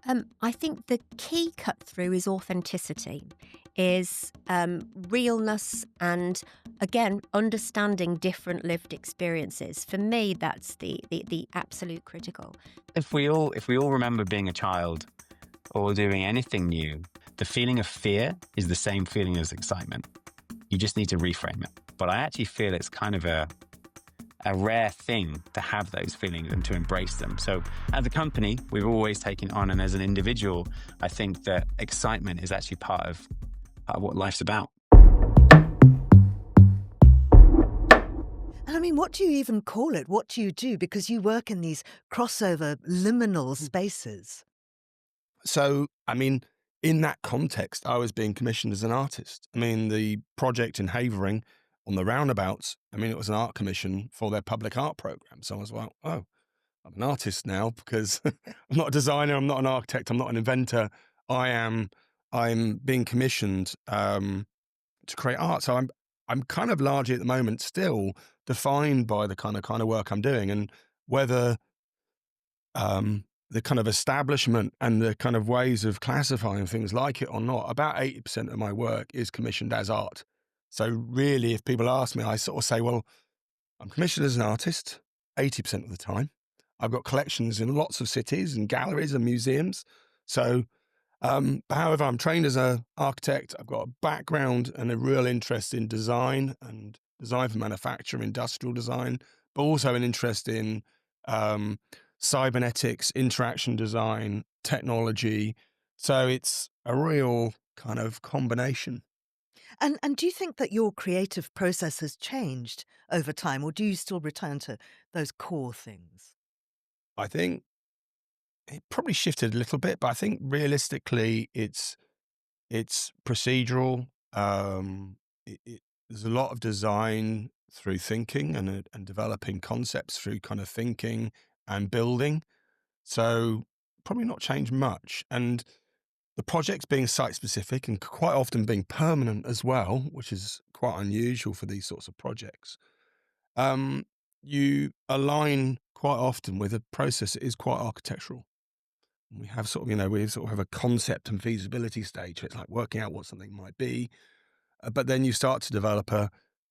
I think the key cut through is authenticity, is realness, and again understanding different lived experiences. For me, that's the absolute critical. If we all remember being a child or doing anything new, the feeling of fear is the same feeling as excitement. You just need to reframe it. But I actually feel it's kind of a rare thing to have those feelings and to embrace them. So as a company, we've always taken on, and as an individual, I think that excitement is actually part of what life's about. And I mean, what do you even call it? What do you do? Because you work in these crossover liminal spaces. So, I mean, in that context, I was being commissioned as an artist. I mean, the project in Havering on the roundabouts, I mean, it was an art commission for their public art program. So I was like, oh, I'm an artist now because I'm not a designer, I'm not an architect, I'm not an inventor. I'm being commissioned to create art. So I'm kind of largely at the moment still defined by the kind of work I'm doing, and whether the kind of establishment and the kind of ways of classifying things like it or not, about 80% of my work is commissioned as art. So really, if people ask me, I sort of say, well, I'm commissioned as an artist 80% of the time. I've got collections in lots of cities and galleries and museums. So, however, I'm trained as an architect. I've got a background and a real interest in design and design for manufacture, industrial design, but also an interest in um, cybernetics, interaction design, technology. So it's a real kind of combination. And do you think that your creative process has changed over time, or do you still return to those core things? I think it probably shifted a little bit, but I think realistically, it's procedural. There's a lot of design through thinking and developing concepts through kind of thinking and building. So probably not changed much. And the projects being site specific and quite often being permanent as well, which is quite unusual for these sorts of projects. Um, you align quite often with a process that is quite architectural. We have sort of, we sort of have a concept and feasibility stage. It's like working out what something might be. But then you start to develop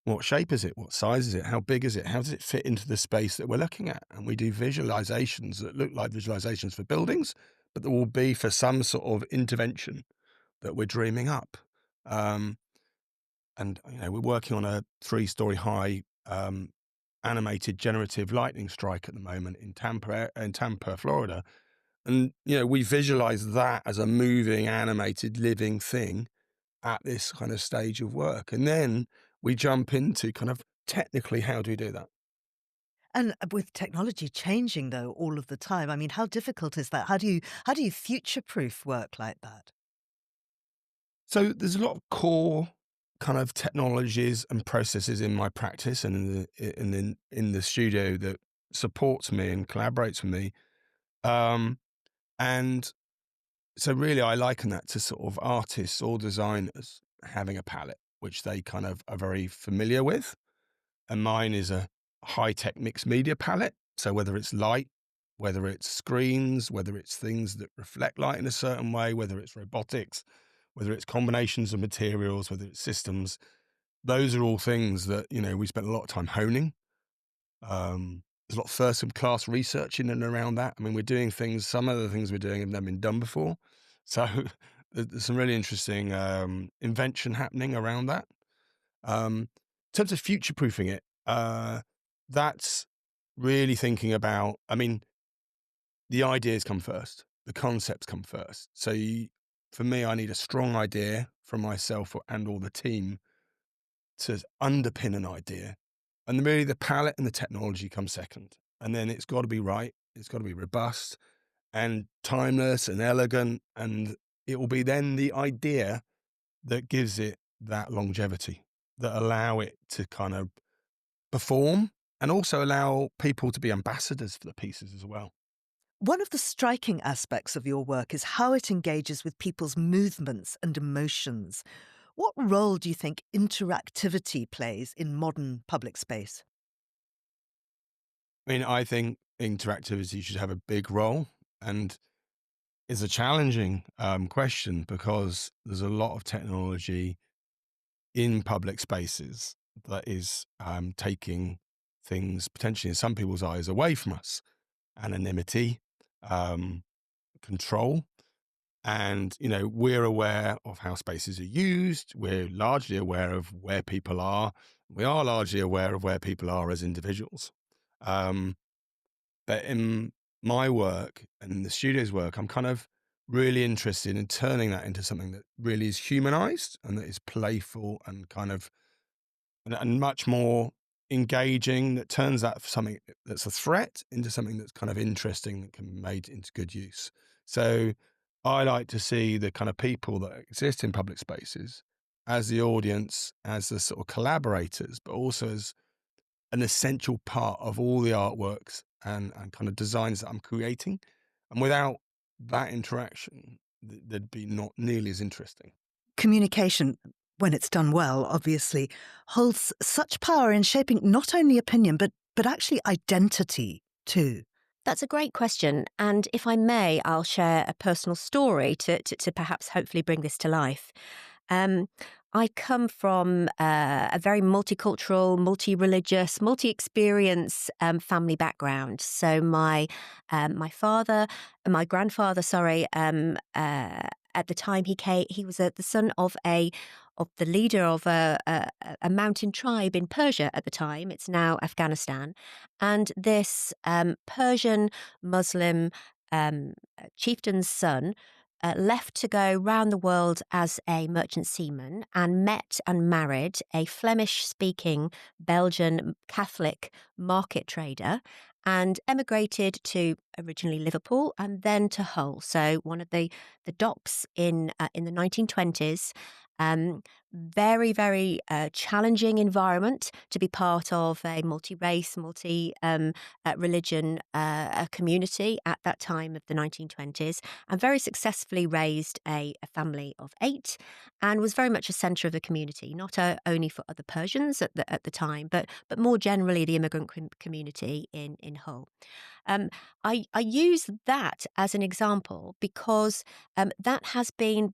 what shape is it? What size is it? How big is it? How does it fit into the space that we're looking at? And we do visualizations that look like visualizations for buildings, but that will be for some sort of intervention that we're dreaming up. Um, and we're working on a 3-story high animated generative lightning strike at the moment in Tampa, Florida. And we visualize that as a moving, animated, living thing at this kind of stage of work. And then we jump into kind of technically, how do we do that? And with technology changing though all of the time, I mean, how difficult is that? How do you future-proof work like that? So there's a lot of core kind of technologies and processes in my practice and in the studio that supports me and collaborates with me. Um, and so really I liken that to sort of artists or designers having a palette, which they kind of are very familiar with. And mine is a high-tech mixed media palette. So whether it's light, whether it's screens, whether it's things that reflect light in a certain way, whether it's robotics, whether it's combinations of materials, whether it's systems, those are all things that, we spent a lot of time honing. There's a lot of first-class research in and around that. I mean, we're doing things, some of the things we're doing have never been done before. So there's some really interesting invention happening around that. In terms of future-proofing it, that's really thinking about, I mean, the ideas come first, the concepts come first. So for me, I need a strong idea from myself and all the team to underpin an idea. And then really the palette and the technology come second. And then it's got to be right. It's got to be robust and timeless and elegant. And it will be then the idea that gives it that longevity, that allow it to kind of perform and also allow people to be ambassadors for the pieces as well. One of the striking aspects of your work is how it engages with people's movements and emotions. What role do you think interactivity plays in modern public space? I mean, I think interactivity should have a big role. And is a challenging question, because there's a lot of technology in public spaces that is taking things potentially in some people's eyes away from us. Anonymity, um, control. And, we're aware of how spaces are used. We're largely aware of where people are. We are largely aware of where people are as individuals. But in my work and the studio's work, I'm kind of really interested in turning that into something that really is humanized and that is playful and kind of and much more engaging, that turns that something that's a threat into something that's kind of interesting, that can be made into good use. So I like to see the kind of people that exist in public spaces as the audience, as the sort of collaborators, but also as an essential part of all the artworks and kind of designs that I'm creating. And without that interaction, they'd be not nearly as interesting. Communication, when it's done well, obviously, holds such power in shaping not only opinion, but actually identity too. That's a great question. And if I may, I'll share a personal story to perhaps hopefully bring this to life. I come from a very multicultural, multi-religious, multi-experience family background. So my grandfather, at the time he was the son of the leader of a mountain tribe in Persia at the time. It's now Afghanistan, and this Persian Muslim chieftain's son left to go round the world as a merchant seaman, and met and married a Flemish-speaking Belgian Catholic market trader, and emigrated to originally Liverpool and then to Hull. So one of the docks in the 1920s. Very, very challenging environment to be part of a multi-race, multi-religion community at that time of the 1920s, and very successfully raised a family of 8, and was very much a centre of the community, not only for other Persians at the time, but more generally the immigrant community in Hull. I use that as an example because that has been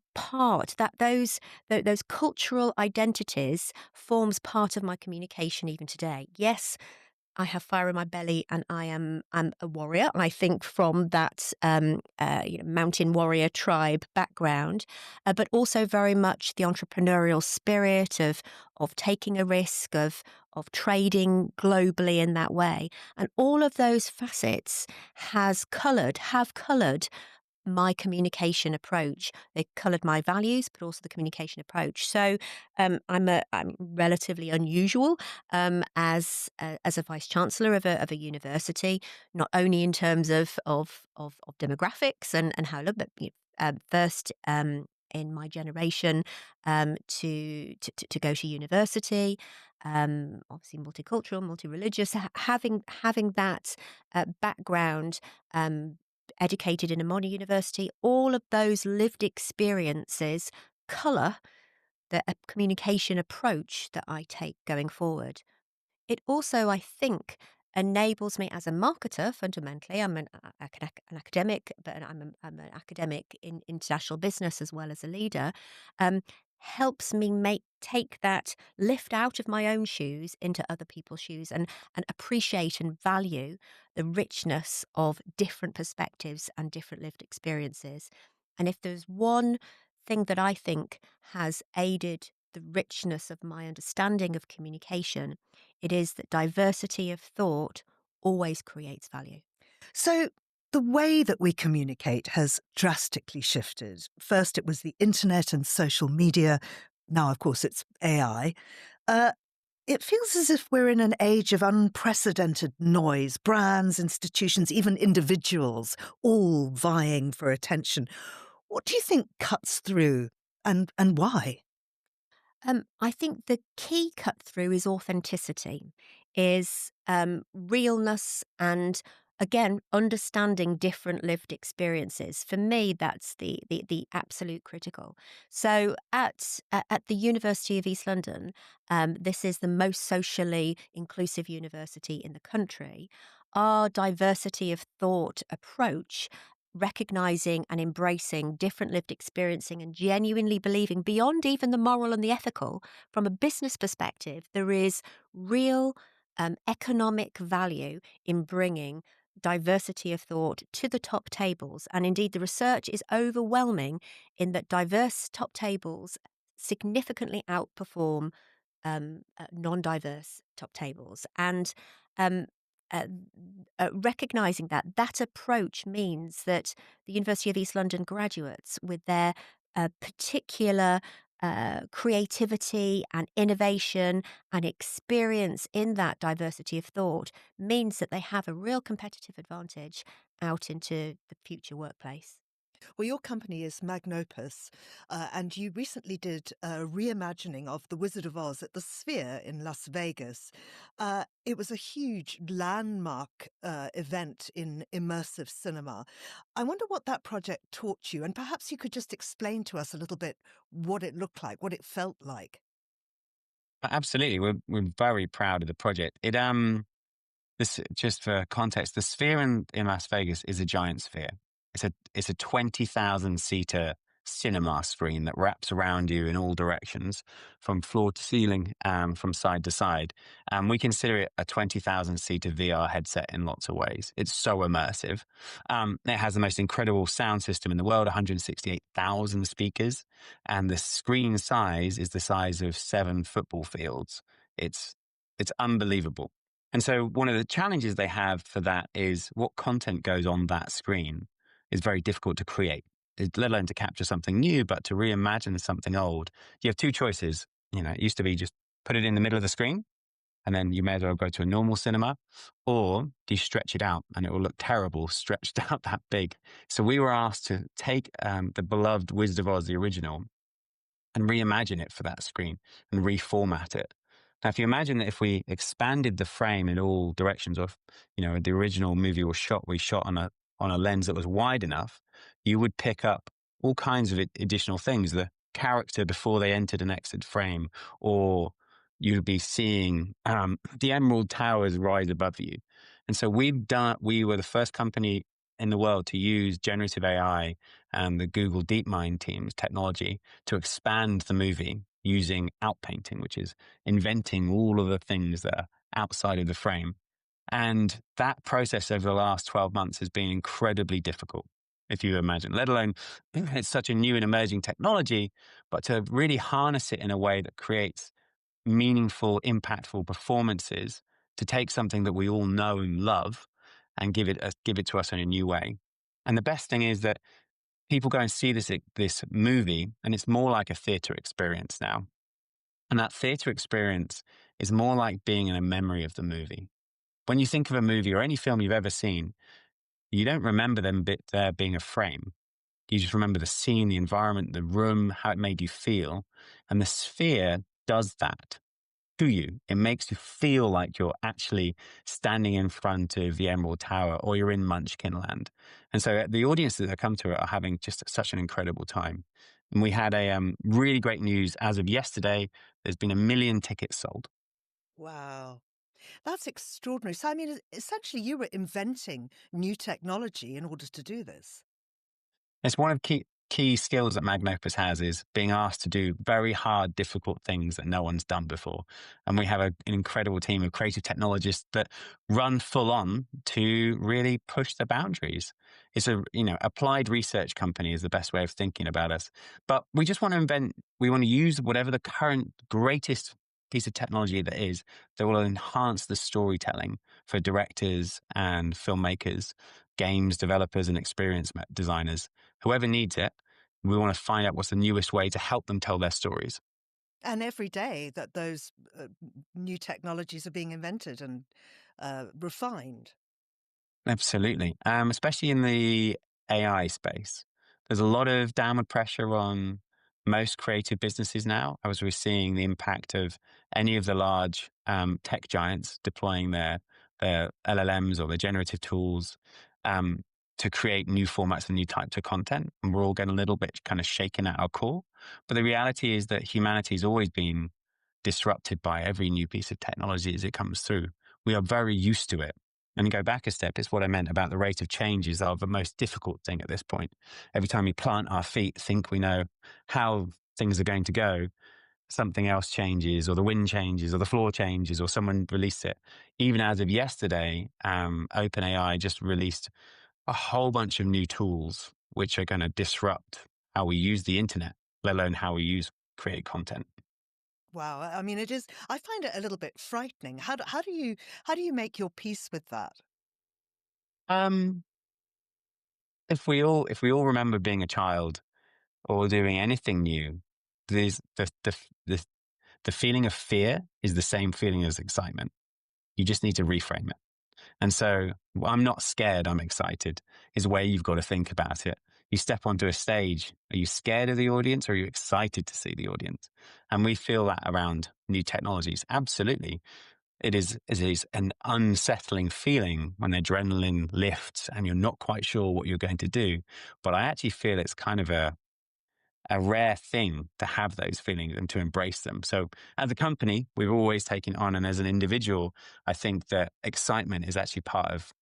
those cultural identities forms part of my communication even today. Yes, I have fire in my belly, and I'm a warrior. I think from that mountain warrior tribe background, but also very much the entrepreneurial spirit of taking a risk, of trading globally in that way, and all of those facets have coloured my communication approach. They coloured my values, but also the communication approach. So I'm relatively unusual as a Vice-Chancellor of a university, not only in terms of demographics and how I look, but first in my generation to go to university, obviously multicultural, multi-religious, having that background. Educated in a modern university, all of those lived experiences colour the communication approach that I take going forward. It also, I think, enables me as a marketer. Fundamentally, I'm an academic, but I'm an academic in international business as well as a leader. Helps me take that lift out of my own shoes into other people's shoes, and appreciate and value the richness of different perspectives and different lived experiences. And if there's one thing that I think has aided the richness of my understanding of communication, it is that diversity of thought always creates value. So the way that we communicate has drastically shifted. First, it was the internet and social media. Now, of course, it's AI. It feels as if we're in an age of unprecedented noise, brands, institutions, even individuals, all vying for attention. What do you think cuts through, and why? I think the key cut through is authenticity, is realness, and again understanding different lived experiences. For me, that's the absolute critical. So at the University of East London, this is the most socially inclusive university in the country. Our diversity of thought approach recognizing and embracing different lived experiencing and genuinely believing beyond even the moral and the ethical, from a business perspective, there is real economic value in bringing diversity of thought to the top tables. And indeed, the research is overwhelming in that diverse top tables significantly outperform non-diverse top tables. And um, uh, recognizing that that approach means that the University of East London graduates, with their particular creativity and innovation and experience in that diversity of thought, means that they have a real competitive advantage out into the future workplace. Well, your company is Magnopus, and you recently did a reimagining of The Wizard of Oz at the Sphere in Las Vegas. It was a huge landmark event in immersive cinema. I wonder what that project taught you, and perhaps you could just explain to us a little bit what it looked like, what it felt like. Absolutely. We're very proud of the project. This, just for context, the Sphere in Las Vegas is a giant sphere. It's a 20,000 seater cinema screen that wraps around you in all directions, from floor to ceiling, from side to side. And we consider it a 20,000 seater VR headset in lots of ways. It's so immersive. It has the most incredible sound system in the world, 168,000 speakers, and the screen size is the size of 7 football fields. It's unbelievable. And so one of the challenges they have for that is what content goes on that screen is very difficult to create, let alone to capture something new, but to reimagine something old. You have two choices. It used to be just put it in the middle of the screen, and then you may as well go to a normal cinema, or do you stretch it out and it will look terrible stretched out that big. So we were asked to take the beloved Wizard of Oz, the original, and reimagine it for that screen and reformat it. Now, if you imagine that if we expanded the frame in all directions, or if, the original movie we shot on a lens that was wide enough, you would pick up all kinds of additional things. The character before they entered and exit frame, or you'd be seeing the Emerald Towers rise above you. And so we were the first company in the world to use generative AI and the Google DeepMind team's technology to expand the movie using outpainting, which is inventing all of the things that are outside of the frame. And that process over the last 12 months has been incredibly difficult, if you imagine, let alone it's such a new and emerging technology, but to really harness it in a way that creates meaningful, impactful performances, to take something that we all know and love and give it to us in a new way. And the best thing is that people go and see this movie, and it's more like a theater experience now. And that theater experience is more like being in a memory of the movie. When you think of a movie or any film you've ever seen, you don't remember there being a frame. You just remember the scene, the environment, the room, how it made you feel. And the Sphere does that to you. It makes you feel like you're actually standing in front of the Emerald Tower, or you're in Munchkin Land. And so the audiences that come to it are having just such an incredible time. And we had a really great news as of yesterday. There's been 1 million tickets sold. Wow. That's extraordinary. So, I mean, essentially, you were inventing new technology in order to do this. It's one of key skills that Magnopus has, is being asked to do very hard, difficult things that no one's done before. And we have an incredible team of creative technologists that run full on to really push the boundaries. It's applied research company is the best way of thinking about us. But we just want to we want to use whatever the current greatest piece of technology that is, that will enhance the storytelling for directors and filmmakers, games developers and experience designers, whoever needs it. We want to find out what's the newest way to help them tell their stories. And every day that those new technologies are being invented and refined. Absolutely. Especially in the AI space. There's a lot of downward pressure on most creative businesses now. As we're seeing the impact of any of the large tech giants deploying their LLMs or their generative tools to create new formats and new types of content. And we're all getting a little bit kind of shaken at our core. But the reality is that humanity has always been disrupted by every new piece of technology as it comes through. We are very used to it. And go back a step, it's what I meant about the rate of changes are the most difficult thing at this point. Every time we plant our feet, think we know how things are going to go, something else changes, or the wind changes, or the floor changes, or someone released it. Even as of yesterday, OpenAI just released a whole bunch of new tools which are going to disrupt how we use the internet, let alone how we create content. Wow, I mean, it is. I find it a little bit frightening. How do you make your peace with that? Um, if we all remember being a child or doing anything new, there's the feeling of fear is the same feeling as excitement. You just need to reframe it. And so I'm not scared, I'm excited is where you've got to think about it. You step onto a stage. Are you scared of the audience or are you excited to see the audience? And we feel that around new technologies. Absolutely. It is an unsettling feeling when adrenaline lifts and you're not quite sure what you're going to do. But I actually feel it's kind of a rare thing to have those feelings and to embrace them. So as a company, we've always taken on, and as an individual, I think that excitement is actually part of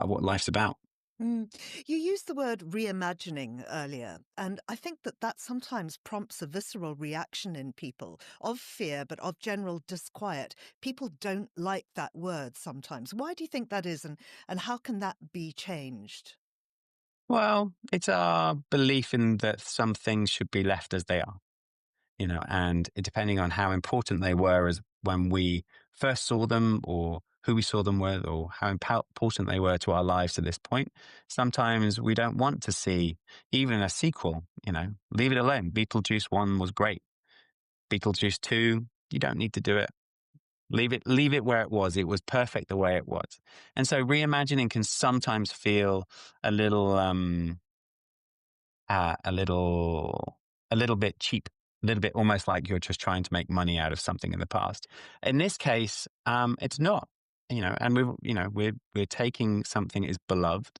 what life's about. You used the word reimagining earlier, and I think that sometimes prompts a visceral reaction in people of fear, but of general disquiet. People don't like that word sometimes. Why do you think that is, and how can that be changed? Well, it's our belief in that some things should be left as they are, and depending on how important they were as when we first saw them or who we saw them with or how important they were to our lives to this point, sometimes we don't want to see even a sequel, leave it alone. Beetlejuice 1 was great. Beetlejuice 2, you don't need to do it. Leave it where it was. It was perfect the way it was. And so reimagining can sometimes feel a little, a little bit cheap, a little bit almost like you're just trying to make money out of something in the past. In this case, it's not, and we're taking something that is beloved,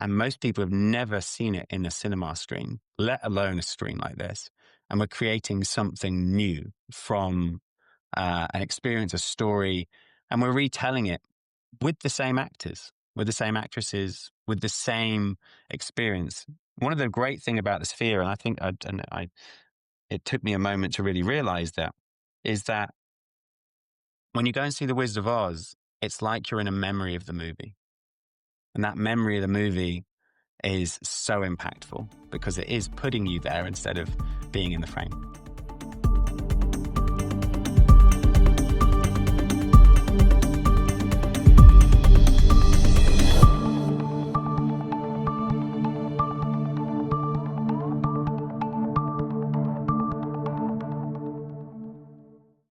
and most people have never seen it in a cinema screen, let alone a screen like this. And we're creating something new from an experience, a story, and we're retelling it with the same actors, with the same actresses, with the same experience. One of the great thing about the Sphere, and I think it took me a moment to really realize that, is that when you go and see The Wizard of Oz, it's like you're in a memory of the movie. And that memory of the movie is so impactful because it is putting you there instead of being in the frame.